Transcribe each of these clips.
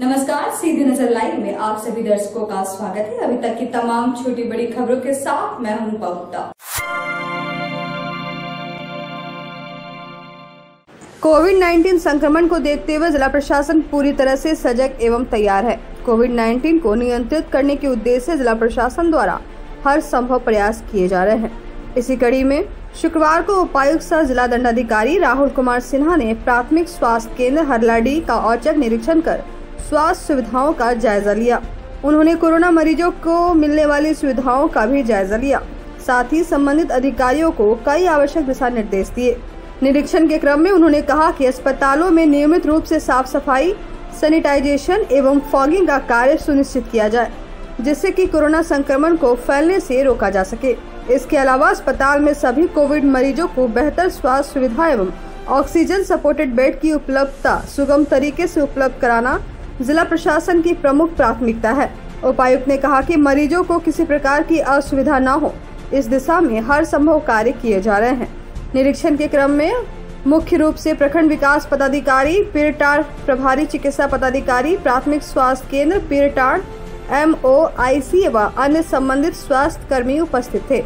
नमस्कार, सीधी नजर लाइव में आप सभी दर्शकों का स्वागत है। अभी तक की तमाम छोटी बड़ी खबरों के साथ मैं हूं पवित्रा। कोविड-19 संक्रमण को देखते हुए जिला प्रशासन पूरी तरह से सजग एवं तैयार है। कोविड-19 को नियंत्रित करने के उद्देश्य से जिला प्रशासन द्वारा हर संभव प्रयास किए जा रहे हैं। इसी कड़ी में शुक्रवार को उपायुक्त सह जिला दंडाधिकारी राहुल कुमार सिन्हा ने प्राथमिक स्वास्थ्य केंद्र हरलाडी का औचक निरीक्षण कर स्वास्थ्य सुविधाओं का जायजा लिया। उन्होंने कोरोना मरीजों को मिलने वाली सुविधाओं का भी जायजा लिया। साथ ही संबंधित अधिकारियों को कई आवश्यक दिशा निर्देश दिए। निरीक्षण के क्रम में उन्होंने कहा कि अस्पतालों में नियमित रूप से साफ सफाई, सैनिटाइजेशन एवं फॉगिंग का कार्य सुनिश्चित किया जाए, जिससे कि कोरोना संक्रमण को फैलने से रोका जा सके। इसके अलावा अस्पताल में सभी कोविड मरीजों को बेहतर स्वास्थ्य सुविधा एवं ऑक्सीजन सपोर्टेड बेड की उपलब्धता सुगम तरीके से उपलब्ध कराना जिला प्रशासन की प्रमुख प्राथमिकता है। उपायुक्त ने कहा कि मरीजों को किसी प्रकार की असुविधा न हो, इस दिशा में हर संभव कार्य किए जा रहे हैं। निरीक्षण के क्रम में मुख्य रूप से प्रखंड विकास पदाधिकारी, पीरटार प्रभारी चिकित्सा पदाधिकारी, प्राथमिक स्वास्थ्य केंद्र पीरटार, MOIC व अन्य संबंधित स्वास्थ्य कर्मी उपस्थित थे।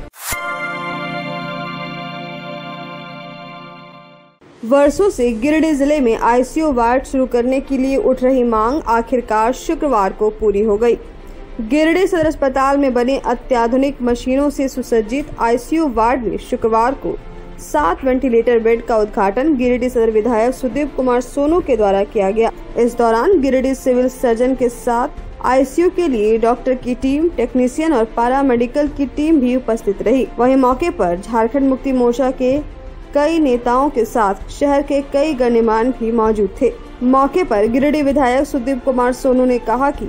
वर्षों से गिरिडीह जिले में ICU वार्ड शुरू करने के लिए उठ रही मांग आखिरकार शुक्रवार को पूरी हो गई। गिरिडीह सदर अस्पताल में बने अत्याधुनिक मशीनों से सुसज्जित ICU वार्ड में शुक्रवार को 7 वेंटिलेटर बेड का उद्घाटन गिरिडीह सदर विधायक सुदीप कुमार सोनू के द्वारा किया गया। इस दौरान गिरिडीह सिविल सर्जन के साथ ICU के लिए डॉक्टर की टीम, टेक्नीशियन और पैरामेडिकल की टीम भी उपस्थित रही। वहीं मौके पर झारखंड मुक्ति मोर्चा के कई नेताओं के साथ शहर के कई गण्यमान्य भी मौजूद थे। मौके पर गिरिडीह विधायक सुदीप कुमार सोनू ने कहा कि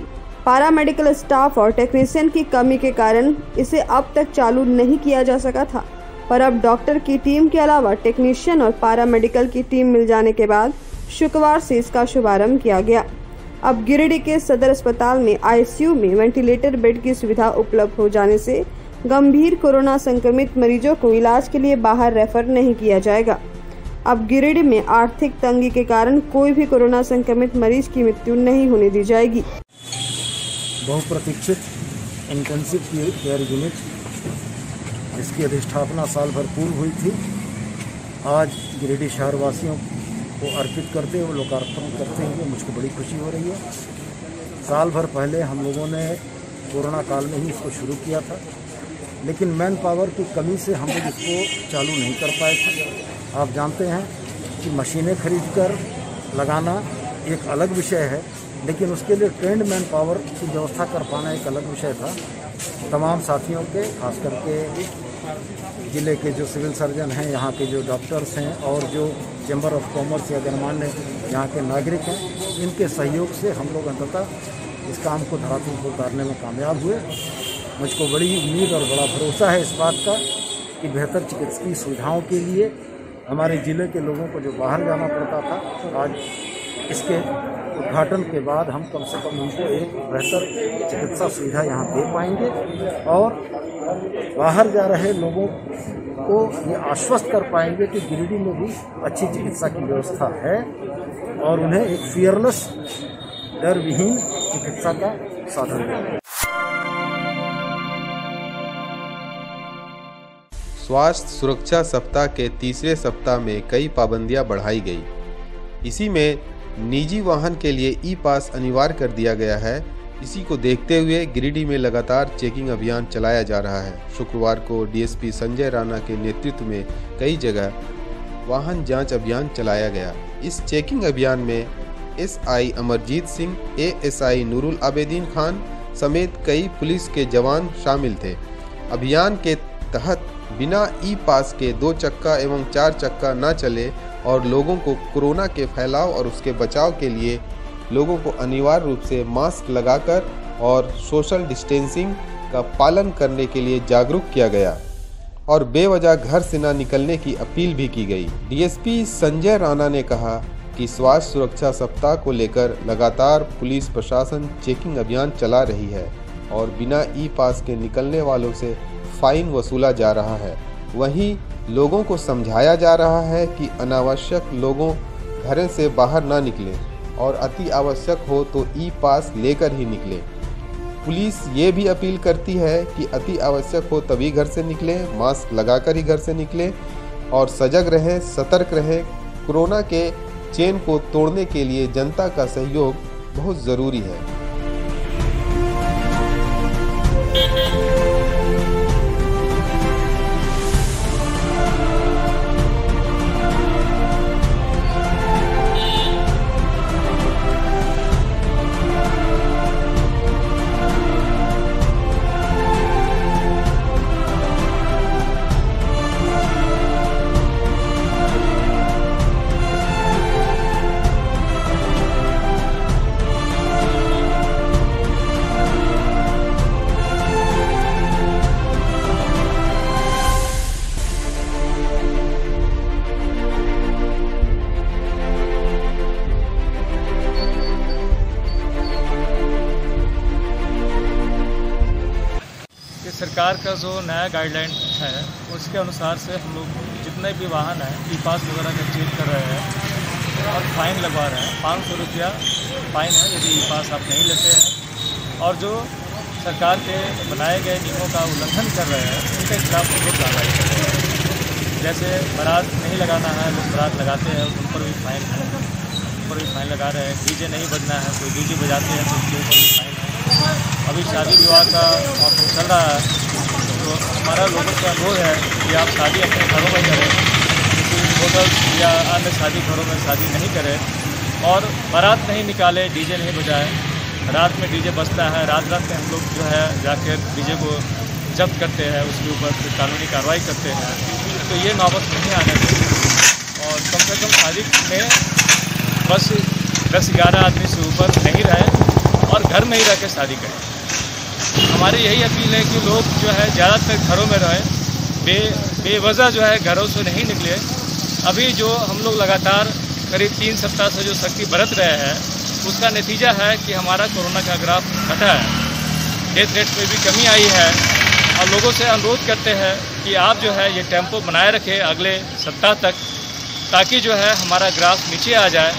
पैरामेडिकल स्टाफ और टेक्नीशियन की कमी के कारण इसे अब तक चालू नहीं किया जा सका था, पर अब डॉक्टर की टीम के अलावा टेक्नीशियन और पैरामेडिकल की टीम मिल जाने के बाद शुक्रवार से इसका शुभारंभ किया गया। अब गिरिडीह के सदर अस्पताल में ICU में वेंटिलेटर बेड की सुविधा उपलब्ध हो जाने से गंभीर कोरोना संक्रमित मरीजों को इलाज के लिए बाहर रेफर नहीं किया जाएगा। अब गिरिडीह में आर्थिक तंगी के कारण कोई भी कोरोना संक्रमित मरीज की मृत्यु नहीं होने दी जाएगी। बहुप्रतीक्षित इंटेंसिव केयर यूनिट, जिसकी अधिष्ठापना साल भर पूर्व हुई थी, आज गिरिडीह शहर वासियों को अर्पित करते हुए लोकार्पण करते हुए मुझको बड़ी खुशी हो रही है। साल भर पहले हम लोगों ने कोरोना काल में ही इसको शुरू किया था, लेकिन मैन पावर की कमी से हम लोग इसको चालू नहीं कर पाए थे। आप जानते हैं कि मशीनें खरीदकर लगाना एक अलग विषय है, लेकिन उसके लिए ट्रेंड मैन पावर की व्यवस्था कर पाना एक अलग विषय था। तमाम साथियों के, खास करके ज़िले के जो सिविल सर्जन हैं, यहाँ के जो डॉक्टर्स हैं और जो चैम्बर ऑफ कॉमर्स या गणमान्य यहाँ के नागरिक हैं, इनके सहयोग से हम लोग अंततः इस काम को धरातल पर उतारने में कामयाब हुए। मुझको बड़ी उम्मीद और बड़ा भरोसा है इस बात का कि बेहतर चिकित्सकीय सुविधाओं के लिए हमारे ज़िले के लोगों को जो बाहर जाना पड़ता था, आज इसके उद्घाटन के बाद हम कम से कम उनको एक बेहतर चिकित्सा सुविधा यहाँ दे पाएंगे और बाहर जा रहे लोगों को ये आश्वस्त कर पाएंगे कि गिरिडीह में भी अच्छी चिकित्सा की व्यवस्था है और उन्हें एक फियरलेस, डर विहीन चिकित्सा का साधन देंगे। स्वास्थ्य सुरक्षा सप्ताह के तीसरे सप्ताह में कई पाबंदियां बढ़ाई गई। इसी में निजी वाहन के लिए ई-पास अनिवार्य कर दिया गया है। इसी को देखते हुए गिरिडीह में लगातार चेकिंग अभियान चलाया जा रहा है। शुक्रवार को DSP संजय राणा के नेतृत्व में कई जगह वाहन जांच अभियान चलाया गया। इस चेकिंग अभियान में SI अमरजीत सिंह, ASI नूरुल आबेदीन खान समेत कई पुलिस के जवान शामिल थे। अभियान के तहत बिना ई-पास के 2 चक्का एवं 4 चक्का न चले और लोगों को कोरोना के फैलाव और उसके बचाव के लिए लोगों को अनिवार्य रूप से मास्क लगाकर और सोशल डिस्टेंसिंग का पालन करने के लिए जागरूक किया गया और बेवजह घर से न निकलने की अपील भी की गई। DSP संजय राणा ने कहा कि स्वास्थ्य सुरक्षा सप्ताह को लेकर लगातार पुलिस प्रशासन चेकिंग अभियान चला रही है और बिना ई-पास के निकलने वालों से फाइन वसूला जा रहा है। वहीं लोगों को समझाया जा रहा है कि अनावश्यक लोगों घर से बाहर ना निकलें। और अति आवश्यक हो तो ई पास लेकर ही निकलें। पुलिस ये भी अपील करती है कि अति आवश्यक हो तभी घर से निकलें, मास्क लगाकर ही घर से निकलें और सजग रहें, सतर्क रहें। कोरोना के चेन को तोड़ने के लिए जनता का सहयोग बहुत ज़रूरी है। सरकार का जो नया गाइडलाइन है उसके अनुसार से हम लोग जितने भी वाहन हैं ई पास वगैरह का चेक कर रहे हैं और फाइन लगवा रहे हैं। 500 रुपया फाइन है यदि ई पास आप नहीं लेते हैं, और जो सरकार के बनाए गए नियमों का उल्लंघन कर रहे हैं उनके खिलाफ हम लोग कार्रवाई कर रहे हैं। जैसे बारात नहीं लगाना है, लोग बारात लगाते हैं उन पर भी फाइन है, उन पर भी फाइन लगा रहे हैं। डीजे नहीं बजना है, कोई डीजे बजाते हैं तो उसके ऊपर भी फाइन है। अभी शादी विवाह का मौसम चल रहा है तो हमारा लोगों का अनुरोध है कि आप शादी अपने घरों में करें, किसी होटल या अन्य शादी घरों में शादी नहीं करें और बारात नहीं निकाले, डीजे नहीं बजाए। रात में डीजे बजता है, रात रात में हम लोग जो है जाकर डीजे को जब्त करते हैं, उसके ऊपर फिर कानूनी कार्रवाई करते हैं। तो ये नौबत नहीं आने चाहिए और कम से कम शादी में बस 10-11 आदमी से ऊपर नहीं रहे और घर में ही रह के शादी करें। हमारी यही अपील है कि लोग जो है ज़्यादातर घरों में रहें, बेवजह जो है घरों से नहीं निकले। अभी जो हम लोग लगातार करीब 3 सप्ताह से जो सख्ती बरत रहे हैं उसका नतीजा है कि हमारा कोरोना का ग्राफ घटा है, डेथ रेट में भी कमी आई है। और लोगों से अनुरोध करते हैं कि आप जो है ये टेम्पो बनाए रखें अगले सप्ताह तक, ताकि जो है हमारा ग्राफ नीचे आ जाए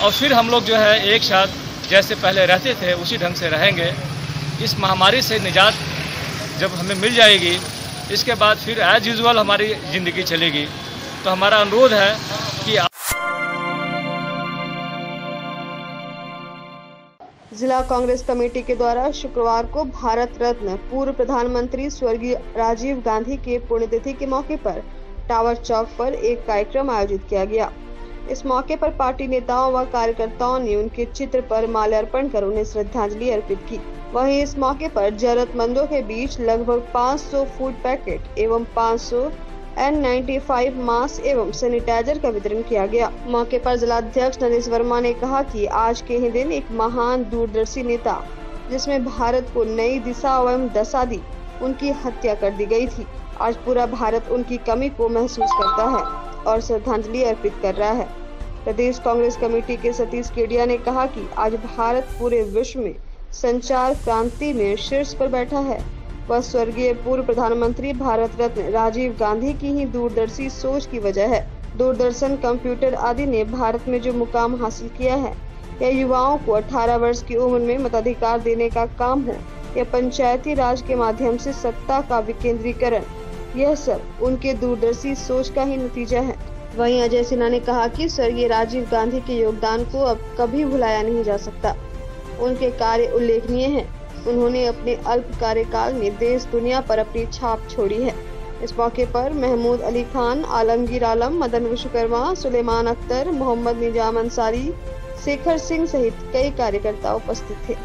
और फिर हम लोग जो है एक साथ जैसे पहले रहते थे उसी ढंग से रहेंगे। इस महामारी से निजात जब हमें मिल जाएगी इसके बाद फिर एज यूजुअल हमारी ज़िंदगी चलेगी। तो हमारा अनुरोध है कि जिला कांग्रेस कमेटी के द्वारा शुक्रवार को भारत रत्न पूर्व प्रधानमंत्री स्वर्गीय राजीव गांधी के पुण्यतिथि के मौके पर टावर चौक पर एक कार्यक्रम आयोजित किया गया। इस मौके पर पार्टी नेताओं व कार्यकर्ताओं ने उनके चित्र पर माल्यार्पण कर उन्हें श्रद्धांजलि अर्पित की। वहीं इस मौके पर जरूरतमंदों के बीच लगभग 500 फूड पैकेट एवं 500 N95 मास्क एवं सैनिटाइजर का वितरण किया गया। मौके पर जिलाध्यक्ष नरेश वर्मा ने कहा कि आज के ही दिन एक महान दूरदर्शी नेता जिसमें भारत को नई दिशा एवं दशा दी, उनकी हत्या कर दी गई थी। आज पूरा भारत उनकी कमी को महसूस करता है और श्रद्धांजलि अर्पित कर रहा है। प्रदेश कांग्रेस कमेटी के सतीश केडिया ने कहा कि आज भारत पूरे विश्व में संचार क्रांति में शीर्ष पर बैठा है। वह स्वर्गीय पूर्व प्रधानमंत्री भारत रत्न राजीव गांधी की ही दूरदर्शी सोच की वजह है। दूरदर्शन, कंप्यूटर आदि ने भारत में जो मुकाम हासिल किया है, या युवाओं को 18 वर्ष की उम्र में मताधिकार देने का काम हो या पंचायती राज के माध्यम से सत्ता का विकेंद्रीकरण, यह सब उनके दूरदर्शी सोच का ही नतीजा है। वहीं अजय सिन्हा ने कहा कि स्वर्गीय राजीव गांधी के योगदान को अब कभी भुलाया नहीं जा सकता। उनके कार्य उल्लेखनीय हैं। उन्होंने अपने अल्प कार्यकाल में देश दुनिया पर अपनी छाप छोड़ी है। इस मौके पर महमूद अली खान, आलमगीर आलम, मदन विश्वकर्मा, सुलेमान अख्तर, मोहम्मद निजाम अंसारी, शेखर सिंह सहित कई कार्यकर्ता उपस्थित थे।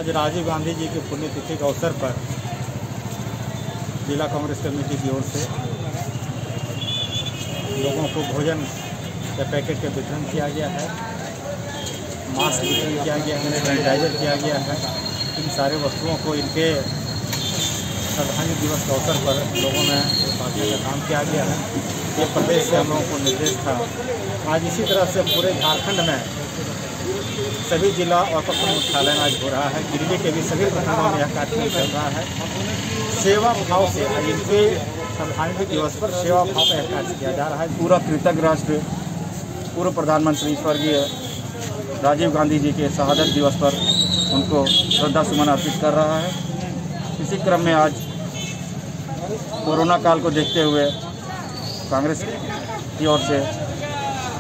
आज राजीव गांधी जी की पुण्यतिथि के अवसर पर जिला कांग्रेस कमेटी की ओर से लोगों को भोजन के पैकेट का वितरण किया गया है, मास्क वितरण किया गया है, सैनिटाइजर किया गया है। इन सारे वस्तुओं को इनके श्रद्धांजलि दिवस के अवसर पर लोगों ने बांटने का काम किया गया है। ये प्रदेश से हम लोगों को निर्देश था। आज इसी तरह से पूरे झारखंड में सभी जिला और प्रखंड मुख्यालय में आज हो रहा है। गिरिडीह के भी सभी प्रखंडों में यह कार्यक्रम चल रहा है। सेवा भाव से इनके श्रद्धांजलि दिवस पर सेवा भाव का कार्य किया जा रहा है। पूरा कृतज्ञ राष्ट्र पूर्व प्रधानमंत्री स्वर्गीय राजीव गांधी जी के शहादत दिवस पर उनको श्रद्धा सुमन अर्पित कर रहा है। इसी क्रम में आज कोरोना काल को देखते हुए कांग्रेस की ओर से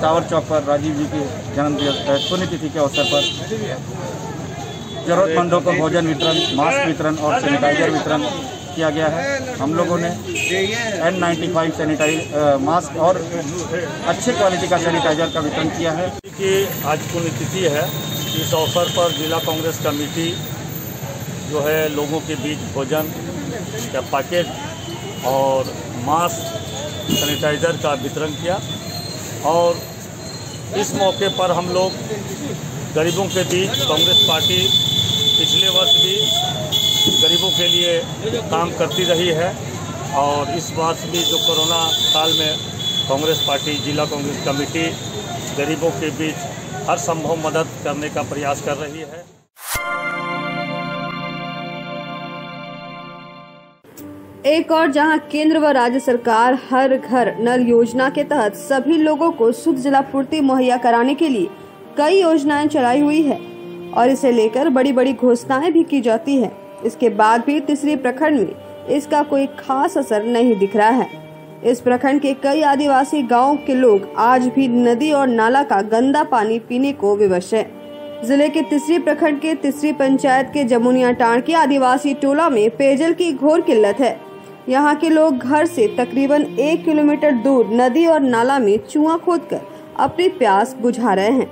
टावर चौक पर राजीव जी के जन्म दिवस पुण्यतिथि के अवसर पर जरूरतमंदों को भोजन वितरण, मास्क वितरण और सैनिटाइजर वितरण किया गया है। हम लोगों ने N95 मास्क और अच्छे क्वालिटी का सैनिटाइजर का वितरण किया है। कि आज पुण्यतिथि है, इस अवसर पर जिला कांग्रेस कमेटी जो है लोगों के बीच भोजन का पैकेट और मास्क, सैनिटाइजर का वितरण किया। और इस मौके पर हम लोग गरीबों के बीच कांग्रेस पार्टी पिछले वर्ष भी गरीबों के लिए काम करती रही है और इस वर्ष भी जो कोरोना काल में कांग्रेस पार्टी जिला कांग्रेस कमेटी गरीबों के बीच हर संभव मदद करने का प्रयास कर रही है। एक और जहां केंद्र व राज्य सरकार हर घर नल योजना के तहत सभी लोगों को शुद्ध जलापूर्ति मुहैया कराने के लिए कई योजनाएं चलाई हुई है और इसे लेकर बड़ी बड़ी घोषणाएं भी की जाती है। इसके बाद भी तीसरी प्रखंड में इसका कोई खास असर नहीं दिख रहा है। इस प्रखंड के कई आदिवासी गांवों के लोग आज भी नदी और नाला का गंदा पानी पीने को विवश है। जिले के तीसरी प्रखंड के तीसरी पंचायत के जमुनिया टांड के आदिवासी टोला में पेयजल की घोर किल्लत है। यहाँ के लोग घर से तकरीबन 1 किलोमीटर दूर नदी और नाला में कुआं खोदकर अपनी प्यास बुझा रहे हैं।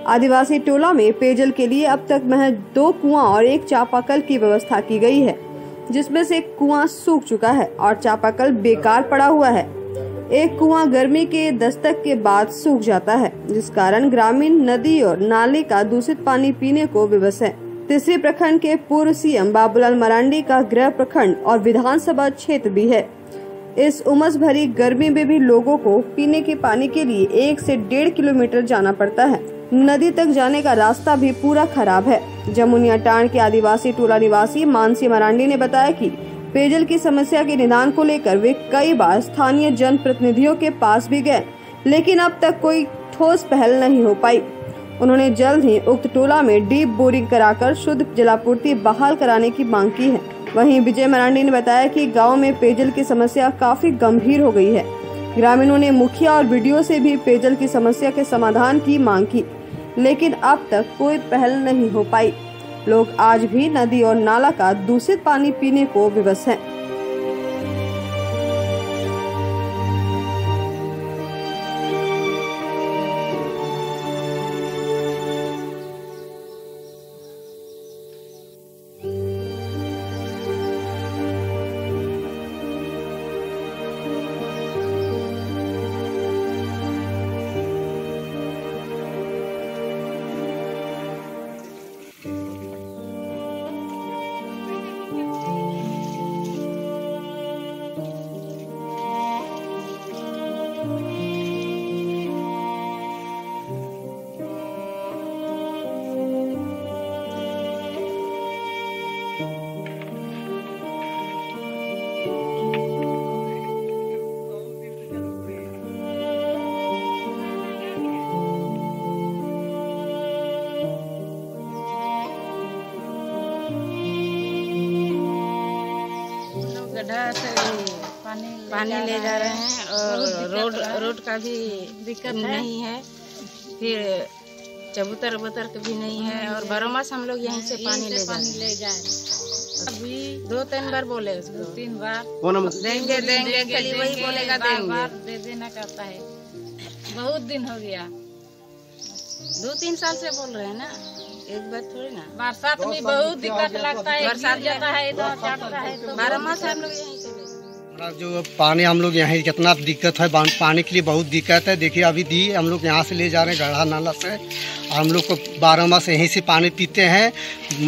आदिवासी टोला में पेयजल के लिए अब तक महज 2 कुआं और 1 चापाकल की व्यवस्था की गई है, जिसमें से कुआं सूख चुका है और चापाकल बेकार पड़ा हुआ है। एक कुआं गर्मी के दस्तक के बाद सूख जाता है, जिस कारण ग्रामीण नदी और नाले का दूषित पानी पीने को विवश है। तीसरी प्रखंड के पूर्व सीएम बाबूलाल मरांडी का गृह प्रखंड और विधानसभा क्षेत्र भी है। इस उमस भरी गर्मी में भी लोगों को पीने के पानी के लिए 1 से 1.5 किलोमीटर जाना पड़ता है। नदी तक जाने का रास्ता भी पूरा खराब है। जमुनिया टांड के आदिवासी टोला निवासी मानसी मरांडी ने बताया कि पेयजल की समस्या के निदान को लेकर वे कई बार स्थानीय जनप्रतिनिधियों के पास भी गए, लेकिन अब तक कोई ठोस पहल नहीं हो पाई। उन्होंने जल्द ही उक्त टोला में डीप बोरिंग कराकर शुद्ध जलापूर्ति बहाल कराने की मांग की है। वहीं विजय मरांडी ने बताया कि गांव में पेयजल की समस्या काफी गंभीर हो गई है। ग्रामीणों ने मुखिया और बीडीओ से भी पेयजल की समस्या के समाधान की मांग की, लेकिन अब तक कोई पहल नहीं हो पाई। लोग आज भी नदी और नाला का दूषित पानी पीने को विवश हैं। गड्ढा से पानी ले जा रहे हैं और रोड का भी दिक्कत नहीं है, फिर चबूतर उबूतर का भी नहीं है और बरोमास हम लोग यहीं से पानी ले जाए। अभी 2-3 बार बोले उसको, 3 बार देंगे खाली वही बोलेगा देंगे, दे देना कहता है। बहुत दिन हो गया, 2-3 साल से बोल रहे हैं ना। एक बार थोड़ी ना। बरसात में बहुत दिक्कत लगता है, बरसात गिर जाता है, इधर चढ़ता है तो 12 मास हम लोग यहीं से जो पानी हम लोग यहाँ कितना दिक्कत है, पानी के लिए बहुत दिक्कत है। देखिए अभी दी हम लोग यहाँ से ले जा रहे हैं गढ़ा नाला से, हम लोग को 12 मास यहीं से पानी पीते हैं।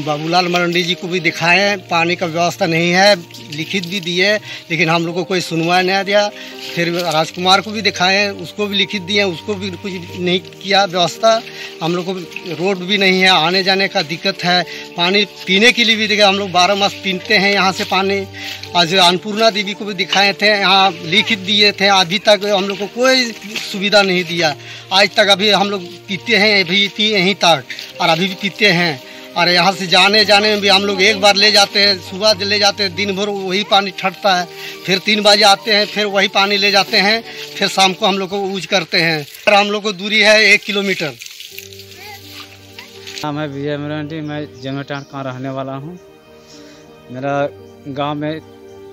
बाबूलाल मरंडी जी को भी दिखाए, पानी का व्यवस्था नहीं है, लिखित भी दिए लेकिन हम लोग को कोई सुनवाई नहीं दिया। फिर राजकुमार को भी दिखाए, उसको भी लिखित दिए, उसको भी कुछ नहीं किया व्यवस्था। हम लोग को रोड भी नहीं है, आने जाने का दिक्कत है। पानी पीने के लिए भी देखिए हम लोग 12 मास पीते हैं यहाँ से पानी। आज अन्नपूर्णा देवी को भी दिखाए थे, यहाँ लिखित दिए थे, अभी तक हम लोग को कोई सुविधा नहीं दिया। आज तक अभी हम लोग पीते हैं, अभी यहीं तक और अभी भी पीते हैं। और यहाँ से जाने में भी हम लोग एक बार ले जाते हैं, सुबह ले जाते हैं, दिन भर वही पानी ठटता है, फिर 3 बजे आते हैं, फिर वही पानी ले जाते हैं, फिर शाम को हम लोग को यूज करते हैं। और हम लोग को दूरी है 1 किलोमीटर। नाम है विजय मरांडी, मैं जंगटान का रहने वाला हूँ। मेरा गांव में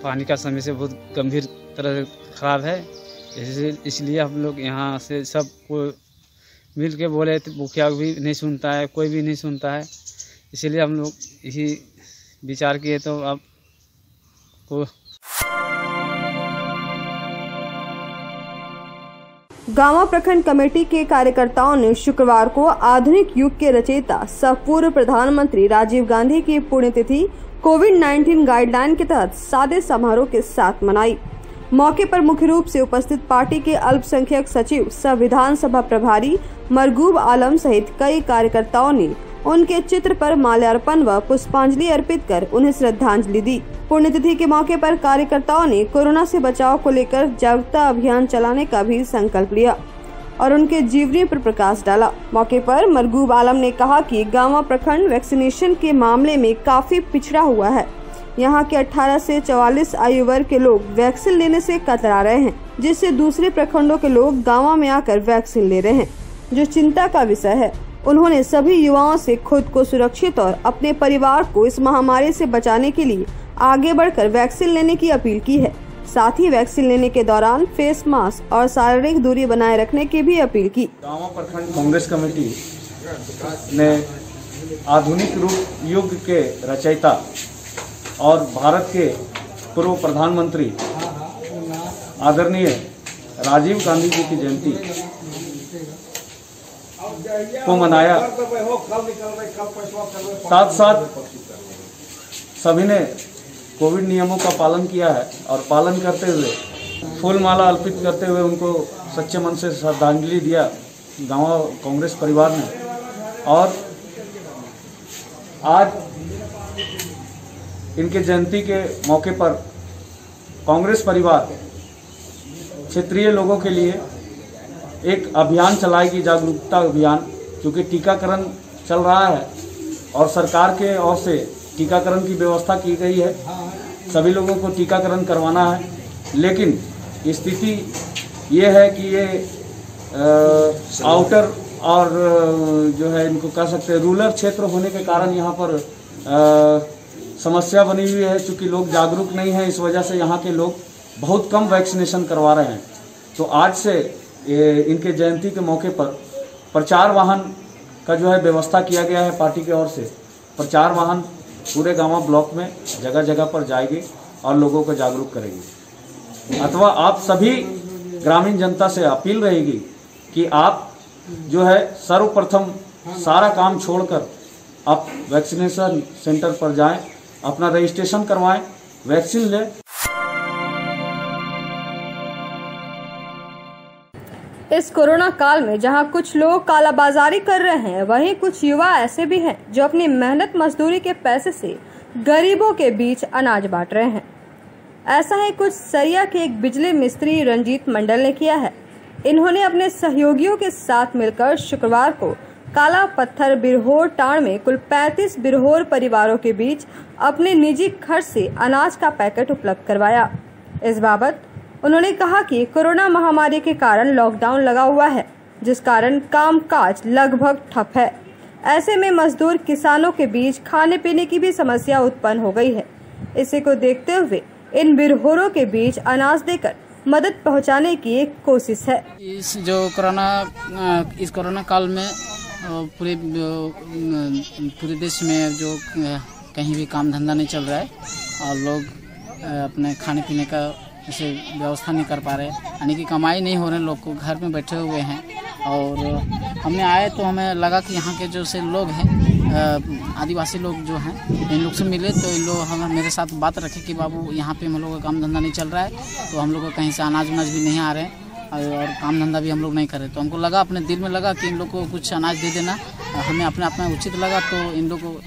पानी का समय से बहुत गंभीर तरह से ख़राब है, इसलिए हम लोग यहाँ से सबको मिल के बोले, मुखिया भी नहीं सुनता है, कोई भी नहीं सुनता है, इसीलिए हम लोग यही विचार किए। तो अब को गांवा प्रखंड कमेटी के कार्यकर्ताओं ने शुक्रवार को आधुनिक युग के रचयिता सह पूर्व प्रधानमंत्री राजीव गांधी की पुण्यतिथि कोविड-19 गाइडलाइन के तहत सादे समारोह के साथ मनाई। मौके पर मुख्य रूप से उपस्थित पार्टी के अल्पसंख्यक सचिव सह विधानसभा प्रभारी मरगूब आलम सहित कई कार्यकर्ताओं ने उनके चित्र पर माल्यार्पण व पुष्पांजलि अर्पित कर उन्हें श्रद्धांजलि दी। पुण्यतिथि के मौके पर कार्यकर्ताओं ने कोरोना से बचाव को लेकर जागरूकता अभियान चलाने का भी संकल्प लिया और उनके जीवनी पर प्रकाश डाला। मौके पर मरगूब आलम ने कहा कि गांवा प्रखंड वैक्सीनेशन के मामले में काफी पिछड़ा हुआ है। यहाँ के 18 से 44 आयु वर्ग के लोग वैक्सीन लेने से कतरा रहे हैं, जिससे दूसरे प्रखंडों के लोग गांवा में आकर वैक्सीन ले रहे हैं, जो चिंता का विषय है। उन्होंने सभी युवाओं से खुद को सुरक्षित और अपने परिवार को इस महामारी से बचाने के लिए आगे बढ़कर वैक्सीन लेने की अपील की है। साथ ही वैक्सीन लेने के दौरान फेस मास्क और शारीरिक दूरी बनाए रखने की भी अपील की। गांवा प्रखंड कांग्रेस कमेटी ने आधुनिक युग के रचयिता और भारत के पूर्व प्रधानमंत्री आदरणीय राजीव गांधी जी की जयंती को मनाया। साथ साथ सभी ने कोविड नियमों का पालन किया है और पालन करते हुए फूल माला अर्पित करते हुए उनको सच्चे मन से श्रद्धांजलि दिया गांवा कांग्रेस परिवार ने। और आज इनके जयंती के मौके पर कांग्रेस परिवार क्षेत्रीय लोगों के लिए एक अभियान चलाएगी, जागरूकता अभियान, क्योंकि टीकाकरण चल रहा है और सरकार के ओर से टीकाकरण की व्यवस्था की गई है। सभी लोगों को टीकाकरण करवाना है, लेकिन स्थिति ये है कि ये आउटर और जो है इनको कह सकते हैं रूरल क्षेत्र होने के कारण यहाँ पर समस्या बनी हुई है। चूँकि लोग जागरूक नहीं हैं, इस वजह से यहाँ के लोग बहुत कम वैक्सीनेशन करवा रहे हैं। तो आज से इनके जयंती के मौके पर प्रचार वाहन का जो है व्यवस्था किया गया है पार्टी की ओर से। प्रचार वाहन पूरे गांवा ब्लॉक में जगह जगह पर जाएगी और लोगों को जागरूक करेगी। अथवा आप सभी ग्रामीण जनता से अपील रहेगी कि आप जो है सर्वप्रथम सारा काम छोड़कर आप वैक्सीनेशन सेंटर पर जाएं, अपना रजिस्ट्रेशन करवाएं, वैक्सीन लें। इस कोरोना काल में जहां कुछ लोग कालाबाजारी कर रहे हैं, वहीं कुछ युवा ऐसे भी हैं जो अपनी मेहनत मजदूरी के पैसे से गरीबों के बीच अनाज बांट रहे हैं। ऐसा ही कुछ सरिया के एक बिजली मिस्त्री रंजीत मंडल ने किया है। इन्होंने अपने सहयोगियों के साथ मिलकर शुक्रवार को काला पत्थर बिरहोर टाण में कुल 35 बिरहोर परिवारों के बीच अपने निजी खर्च से अनाज का पैकेट उपलब्ध करवाया। इस बाबत उन्होंने कहा कि कोरोना महामारी के कारण लॉकडाउन लगा हुआ है, जिस कारण कामकाज लगभग ठप है। ऐसे में मजदूर किसानों के बीच खाने पीने की भी समस्या उत्पन्न हो गई है। इसी को देखते हुए इन बिरहोरों के बीच अनाज देकर मदद पहुंचाने की एक कोशिश है। इस कोरोना काल में पूरे देश में जो कहीं भी काम धंधा नहीं चल रहा है और लोग अपने खाने पीने का जैसे व्यवस्था नहीं कर पा रहे, यानी कि कमाई नहीं हो रहे, लोग को घर में बैठे हुए हैं। और हमने आए तो हमें लगा कि यहाँ के जो से लोग हैं, आदिवासी लोग जो हैं, इन लोग से मिले तो इन लोग हम मेरे साथ बात रखे कि बाबू यहाँ पे हम लोग का काम धंधा नहीं चल रहा है, तो हम लोग को कहीं से अनाज उनाज भी नहीं आ रहे हैं और काम धंधा भी हम लोग नहीं करें। तो हमको लगा, अपने दिल में लगा कि इन लोग को कुछ अनाज दे देना, हमें अपने आप में उचित लगा। तो इन लोग को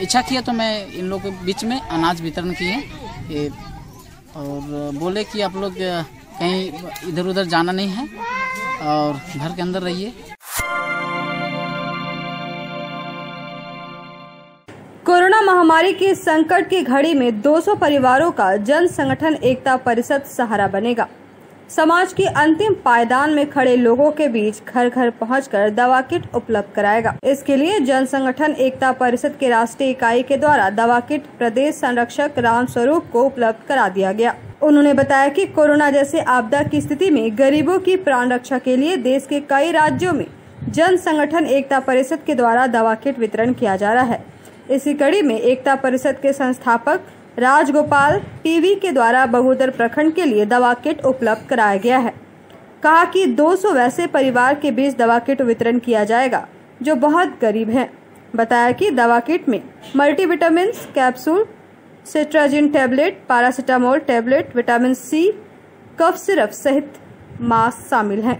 इच्छा किया तो मैं इन लोग के बीच में अनाज वितरण किए और बोले कि आप लोग कहीं इधर उधर जाना नहीं है और घर के अंदर रहिए। कोरोना महामारी के संकट की घड़ी में 200 परिवारों का जन संगठन एकता परिषद सहारा बनेगा। समाज की अंतिम पायदान में खड़े लोगों के बीच घर घर पहुंचकर दवा किट उपलब्ध कराएगा। इसके लिए जन संगठन एकता परिषद के राष्ट्रीय इकाई के द्वारा दवा किट प्रदेश संरक्षक राम स्वरूप को उपलब्ध करा दिया गया। उन्होंने बताया कि कोरोना जैसे आपदा की स्थिति में गरीबों की प्राण रक्षा के लिए देश के कई राज्यों में जन संगठन एकता परिषद के द्वारा दवा किट वितरण किया जा रहा है। इसी कड़ी में एकता परिषद के संस्थापक राजगोपाल टीवी के द्वारा बगोदर प्रखंड के लिए दवा किट उपलब्ध कराया गया है। कहा कि 200 वैसे परिवार के बीच दवा किट वितरण किया जाएगा जो बहुत गरीब हैं। बताया कि दवा किट में multivitamin capsule, cetirizine tablet, paracetamol tablet, vitamin C, cough syrup सहित मास्क शामिल हैं।